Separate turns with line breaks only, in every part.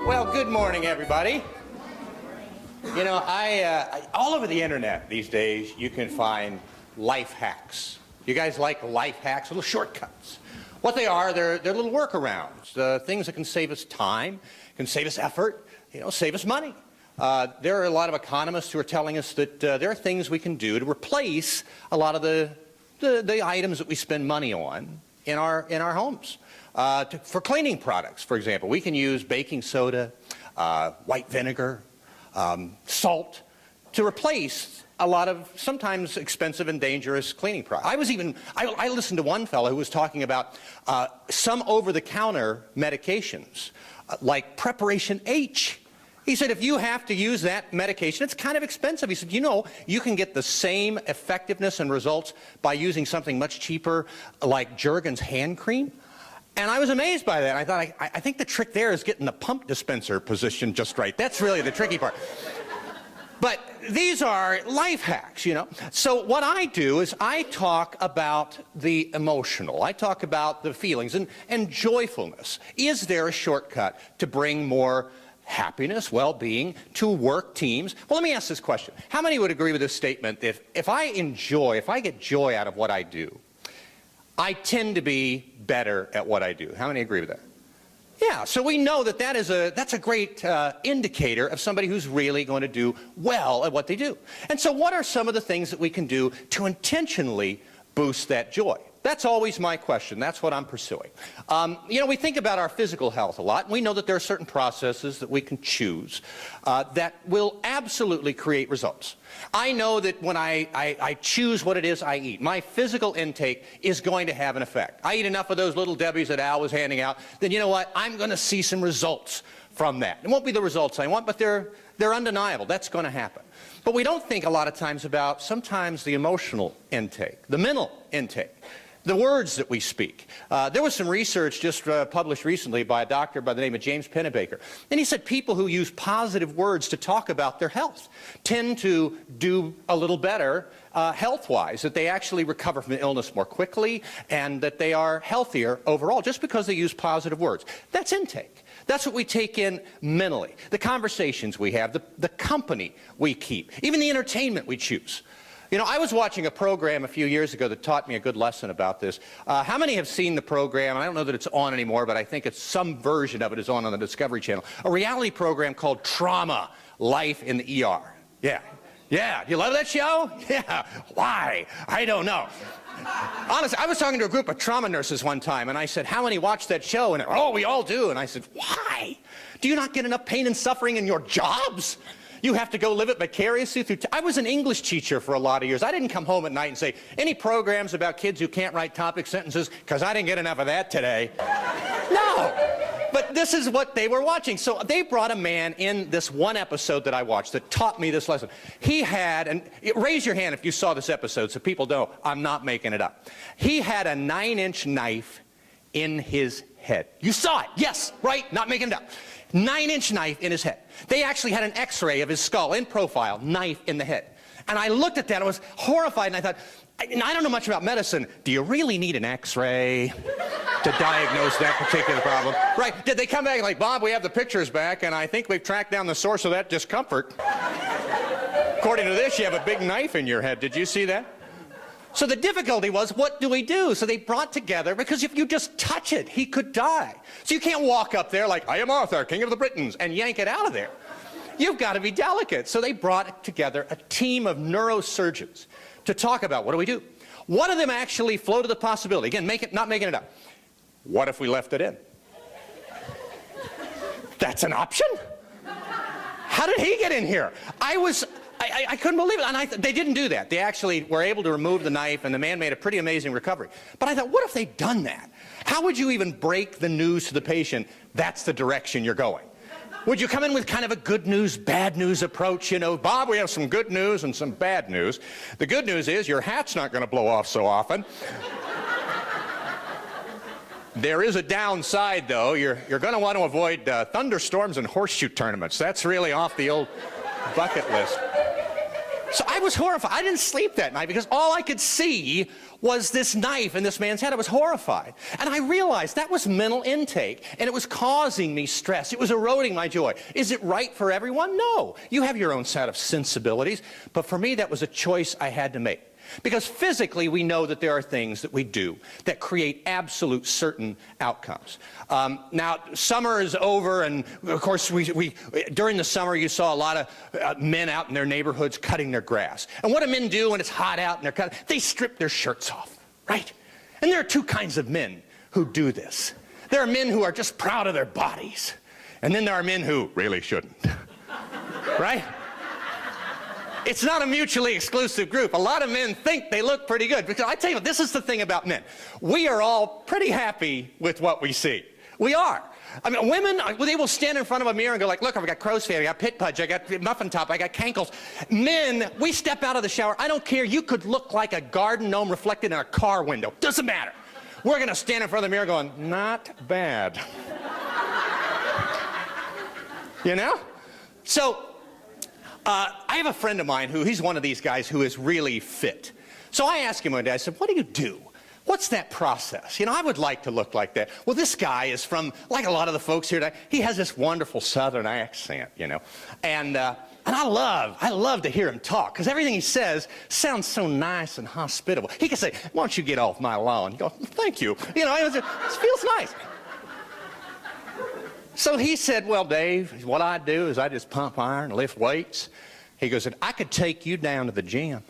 Well, good morning, everybody. You know, all over the internet these days, you can find life hacks. You guys like life hacks, little shortcuts. What they are, they're little workarounds, things that can save us time, can save us effort, save us money. There are a lot of economists who are telling us that there are things we can do to replace a lot of the items that we spend money on in our homes. For cleaning products, for example, we can use baking soda, white vinegar, salt to replace a lot of sometimes expensive and dangerous cleaning products. I listened to one fellow who was talking about some over-the-counter medications like Preparation H. He said if you have to use that medication, it's kind of expensive. He said, you can get the same effectiveness and results by using something much cheaper like Jergens hand cream. And I was amazed by that. I thought, I think the trick there is getting the pump dispenser position just right. That's really the tricky part. But these are life hacks, So what I do is I talk about the emotional. I talk about the feelings and joyfulness. Is there a shortcut to bring more happiness, well-being to work teams? Well, let me ask this question. How many would agree with this statement that if I get joy out of what I do, I tend to be better at what I do? How many agree with that? Yeah, so we know that that's a great indicator of somebody who's really going to do well at what they do. And so what are some of the things that we can do to intentionally boost that joy? That's always my question. That's what I'm pursuing. We think about our physical health a lot, and we know that there are certain processes that we can choose that will absolutely create results. I know that when I choose what it is I eat, my physical intake is going to have an effect. I eat enough of those Little Debbies that Al was handing out, then you know what? I'm going to see some results from that. It won't be the results I want, but they're undeniable. That's going to happen. But we don't think a lot of times about sometimes the emotional intake, the mental intake, the words that we speak. There was some research just published recently by a doctor by the name of James Pennebaker. And he said people who use positive words to talk about their health tend to do a little better health-wise, that they actually recover from the illness more quickly and that they are healthier overall just because they use positive words. That's intake. That's what we take in mentally. The conversations we have, the company we keep, even the entertainment we choose. I was watching a program a few years ago that taught me a good lesson about this. How many have seen the program? I don't know that it's on anymore, but I think some version of it is on the Discovery Channel. A reality program called Trauma, Life in the ER. Yeah. Yeah. You love that show? Yeah. Why? I don't know. Honestly, I was talking to a group of trauma nurses one time, and I said, how many watch that show? And oh, we all do. And I said, why? Do you not get enough pain and suffering in your jobs? You have to go live it vicariously through. I was an English teacher for a lot of years. I didn't come home at night and say, any programs about kids who can't write topic sentences, because I didn't get enough of that today. No. But this is what they were watching. So they brought a man in this one episode that I watched that taught me this lesson. He had, and raise your hand if you saw this episode so people know I'm not making it up. He had a 9-inch knife in his head. You saw it. Yes, right? Not making it up. 9-inch knife in his head. They actually had an x-ray of his skull in profile, knife in the head. And I looked at that, I was horrified, and I thought, I don't know much about medicine. Do you really need an x-ray to diagnose that particular problem? Right, did they come back like, Bob, we have the pictures back, and I think we've tracked down the source of that discomfort. According to this, you have a big knife in your head. Did you see that? So the difficulty was, what do we do? So they brought together, because if you just touch it, he could die. So you can't walk up there like, I am Arthur, King of the Britons, and yank it out of there. You've got to be delicate. So they brought together a team of neurosurgeons to talk about, what do we do? One of them actually floated the possibility, again, not making it up. What if we left it in? That's an option? How did he get in here? I couldn't believe it, and they didn't do that. They actually were able to remove the knife, and the man made a pretty amazing recovery. But I thought, what if they'd done that? How would you even break the news to the patient, that's the direction you're going? Would you come in with kind of a good news, bad news approach? Bob, we have some good news and some bad news. The good news is your hat's not going to blow off so often. There is a downside, though. You're going to want to avoid thunderstorms and horseshoe tournaments. That's really off the old bucket list. So I was horrified. I didn't sleep that night because all I could see was this knife in this man's head. I was horrified. And I realized that was mental intake, and it was causing me stress. It was eroding my joy. Is it right for everyone? No. You have your own set of sensibilities. But for me, that was a choice I had to make. Because physically, we know that there are things that we do that create absolute certain outcomes. Now, summer is over, and of course, during the summer, you saw a lot of men out in their neighborhoods cutting their grass. And what do men do when it's hot out and they're cutting? They strip their shirts off, right? And there are two kinds of men who do this. There are men who are just proud of their bodies, and then there are men who really shouldn't, right? It's not a mutually exclusive group. A lot of men think they look pretty good. Because I tell you, this is the thing about men. We are all pretty happy with what we see. We are. I mean, women, they will stand in front of a mirror and go like, look, I've got crow's feet, I got pit pudge, I got muffin top, I got cankles. Men, we step out of the shower. I don't care. You could look like a garden gnome reflected in a car window. Doesn't matter. We're going to stand in front of the mirror going, not bad. You know? So, I have a friend of mine he's one of these guys who is really fit. So I asked him one day, I said, what do you do? What's that process? You know, I would like to look like that. Well, this guy is from, like a lot of the folks here today, he has this wonderful southern accent, you know. And I love to hear him talk, because everything he says sounds so nice and hospitable. He can say, why don't you get off my lawn? You go, thank you. You know, it feels nice. So he said, well, Dave, what I do is I just pump iron, lift weights. He goes, I could take you down to the gym.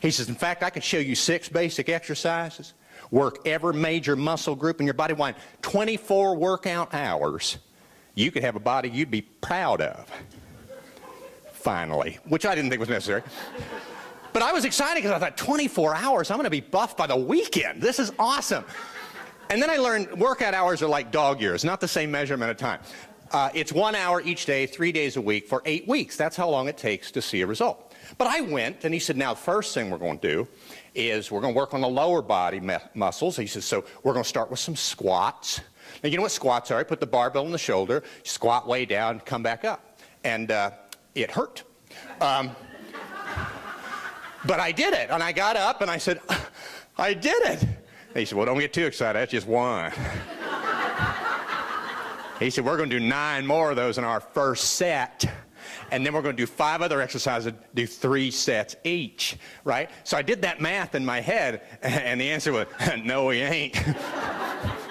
He says, in fact, I could show you 6 basic exercises, work every major muscle group in your body. Why? 24 workout hours. You could have a body you'd be proud of. Finally, which I didn't think was necessary. But I was excited because I thought, 24 hours, I'm going to be buff by the weekend. This is awesome. And then I learned workout hours are like dog years, not the same measurement of time. It's 1 hour each day, 3 days a week for 8 weeks. That's how long it takes to see a result. But I went, and he said, now the first thing we're going to do is we're going to work on the lower body muscles. He says, so we're going to start with some squats. Now, you know what squats are? I put the barbell on the shoulder, squat way down, come back up. And it hurt. But I did it, and I got up, and I said, I did it. He said, well, don't get too excited. That's just one. He said, we're going to do 9 more of those in our first set. And then we're going to do 5 other exercises, do 3 sets each, right? So I did that math in my head, and the answer was, no, we ain't.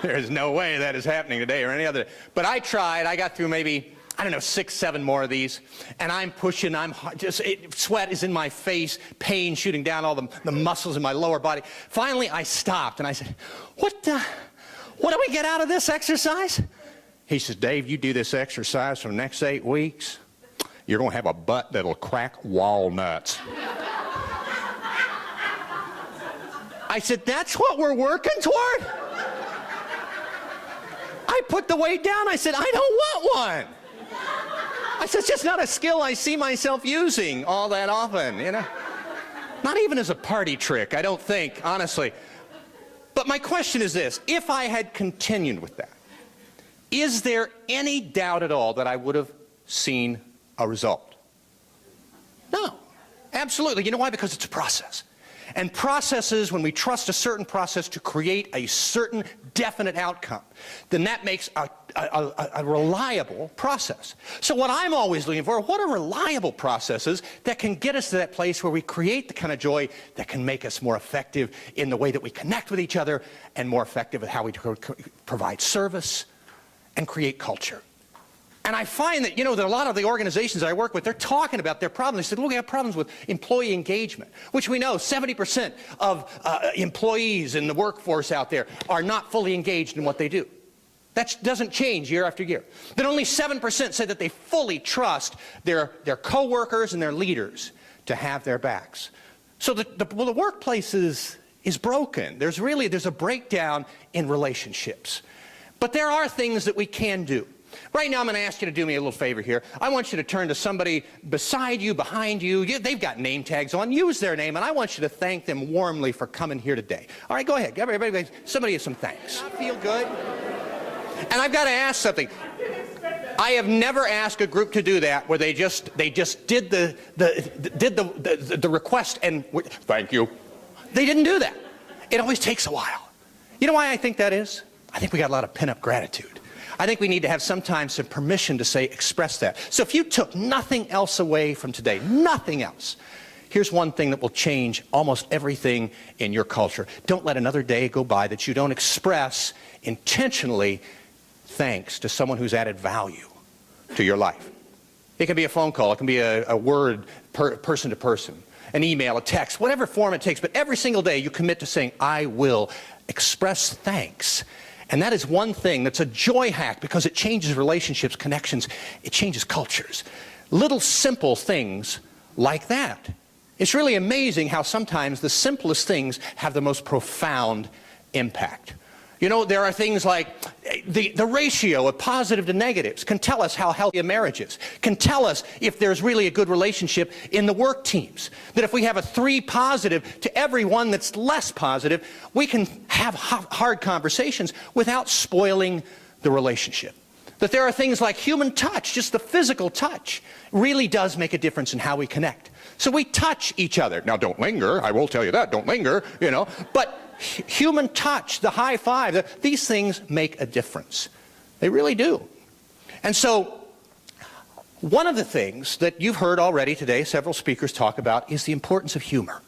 There's no way that is happening today or any other day. But I tried. I got through maybe, I don't know, 6, 7 more of these. And I'm pushing, sweat is in my face, pain shooting down all the muscles in my lower body. Finally, I stopped, and I said, what do we get out of this exercise? He says, Dave, you do this exercise for the next 8 weeks, you're going to have a butt that'll crack walnuts. I said, that's what we're working toward? I put the weight down. I said, I don't want one. I said, it's just not a skill I see myself using all that often, you know. Not even as a party trick, I don't think, honestly. But my question is this. If I had continued with that, is there any doubt at all that I would have seen a result? No, absolutely. You know why? Because it's a process. And processes, when we trust a certain process to create a certain definite outcome, then that makes a reliable process. So what I'm always looking for, what are reliable processes that can get us to that place where we create the kind of joy that can make us more effective in the way that we connect with each other and more effective with how we provide service and create culture. And I find that, you know, that a lot of the organizations I work with, they're talking about their problems. They said, look, we have problems with employee engagement, which we know 70% of employees in the workforce out there are not fully engaged in what they do. That doesn't change year after year. Then only 7% say that they fully trust their coworkers and their leaders to have their backs. So the workplace is broken. There's a breakdown in relationships. But there are things that we can do. Right now, I'm going to ask you to do me a little favor here. I want you to turn to somebody beside you, behind you. They've got name tags on. Use their name, and I want you to thank them warmly for coming here today. All right, go ahead. Somebody have some thanks. I feel good. And I've got to ask something. I have never asked a group to do that where they just did the request and thank you. They didn't do that. It always takes a while. You know why I think that is? I think we got a lot of pent-up gratitude. I think we need to have sometimes some permission to say, express that. So if you took nothing else away from today, nothing else, here's one thing that will change almost everything in your culture. Don't let another day go by that you don't express intentionally thanks to someone who's added value to your life. It can be a phone call, it can be a word person to person, an email, a text, whatever form it takes, but every single day you commit to saying, I will express thanks. And that is one thing that's a joy hack because it changes relationships, connections, it changes cultures. Little simple things like that. It's really amazing how sometimes the simplest things have the most profound impact. You know, there are things like the ratio of positive to negatives can tell us how healthy a marriage is, can tell us if there's really a good relationship in the work teams. That if we have a 3 positive to every one that's less positive, we can have hard conversations without spoiling the relationship. That there are things like human touch, just the physical touch, really does make a difference in how we connect. So we touch each other. Now, don't linger. I will tell you that. Don't linger, you know. But human touch, the high five, these things make a difference. They really do. And so one of the things that you've heard already today, several speakers talk about, is the importance of humor.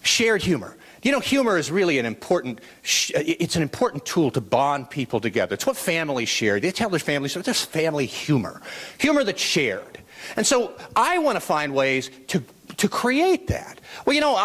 Shared humor. You know, humor is really an important tool to bond people together. It's what families share. They tell their families, there's family humor. Humor that's shared. And so I want to find ways to create that. Well, you know,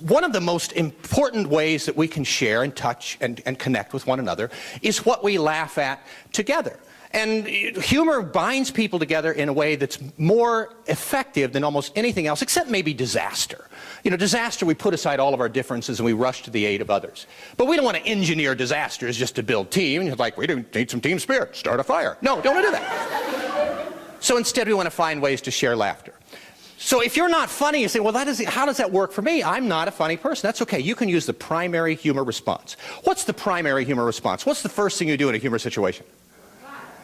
one of the most important ways that we can share and touch and connect with one another is what we laugh at together. And humor binds people together in a way that's more effective than almost anything else, except maybe disaster. You know, disaster, we put aside all of our differences and we rush to the aid of others. But we don't want to engineer disasters just to build team. You're like, we need some team spirit. Start a fire. No, don't want to do that. So instead, we want to find ways to share laughter. So if you're not funny, you say, well, how does that work for me? I'm not a funny person. That's okay. You can use the primary humor response. What's the primary humor response? What's the first thing you do in a humor situation?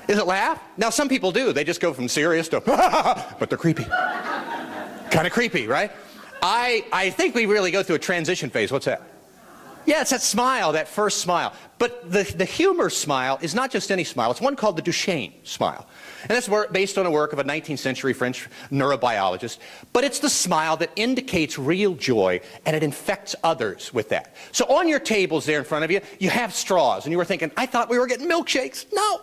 Is it laugh? Now, some people do. They just go from serious to, but they're creepy. Kind of creepy, right? I think we really go through a transition phase. What's that? Yeah, it's that smile, that first smile. But the humor smile is not just any smile. It's one called the Duchenne smile. And that's based on a work of a 19th century French neurobiologist. But it's the smile that indicates real joy, and it infects others with that. So on your tables there in front of you, you have straws. And you were thinking, I thought we were getting milkshakes. No.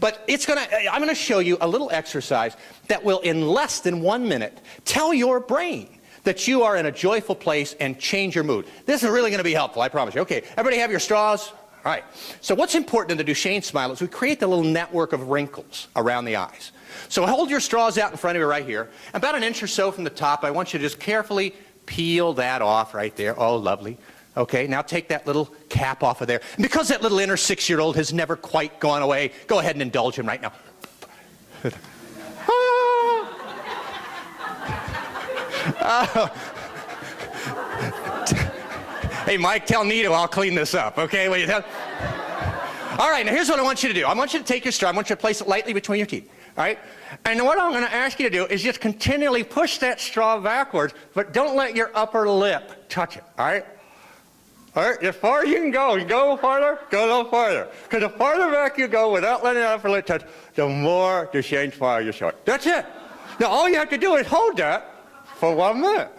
But I'm going to show you a little exercise that will, in less than 1 minute, tell your brain that you are in a joyful place and change your mood. This is really going to be helpful, I promise you. Okay, everybody have your straws? All right. So what's important in the Duchenne smile is we create the little network of wrinkles around the eyes. So hold your straws out in front of you right here. About an inch or so from the top, I want you to just carefully peel that off right there. Oh, lovely. Okay, now take that little cap off of there. And because that little inner 6-year-old has never quite gone away, go ahead and indulge him right now. Hey, Mike, tell Nito I'll clean this up, okay? All right, now here's what I want you to do. I want you to take your straw. I want you to place it lightly between your teeth, all right? And what I'm going to ask you to do is just continually push that straw backwards, but don't let your upper lip touch it, all right? All right, as far as you can go. You go farther, go a little farther. Because the farther back you go without letting the upper lip touch, the more Duchenne smile you show. That's it. Now, all you have to do is hold that for 1 minute.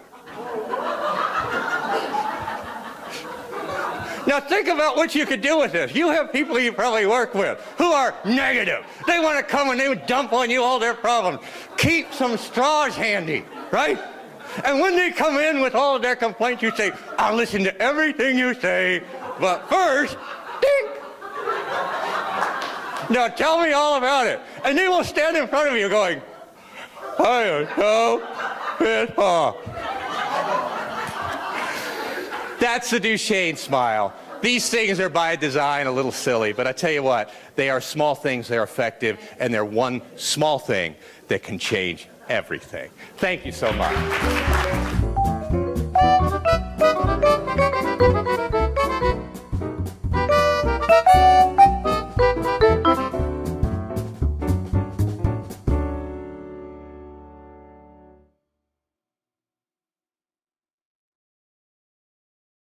Now think about what you could do with this. You have people you probably work with who are negative. They want to come and they would dump on you all their problems. Keep some straws handy, right? And when they come in with all of their complaints, you say, I'll listen to everything you say, but first, ding! Now tell me all about it. And they will stand in front of you going, I am so pissed off. That's the Duchenne smile. These things are by design a little silly, but I tell you what, they are small things, they're effective, and they're one small thing that can change everything. Thank you so much.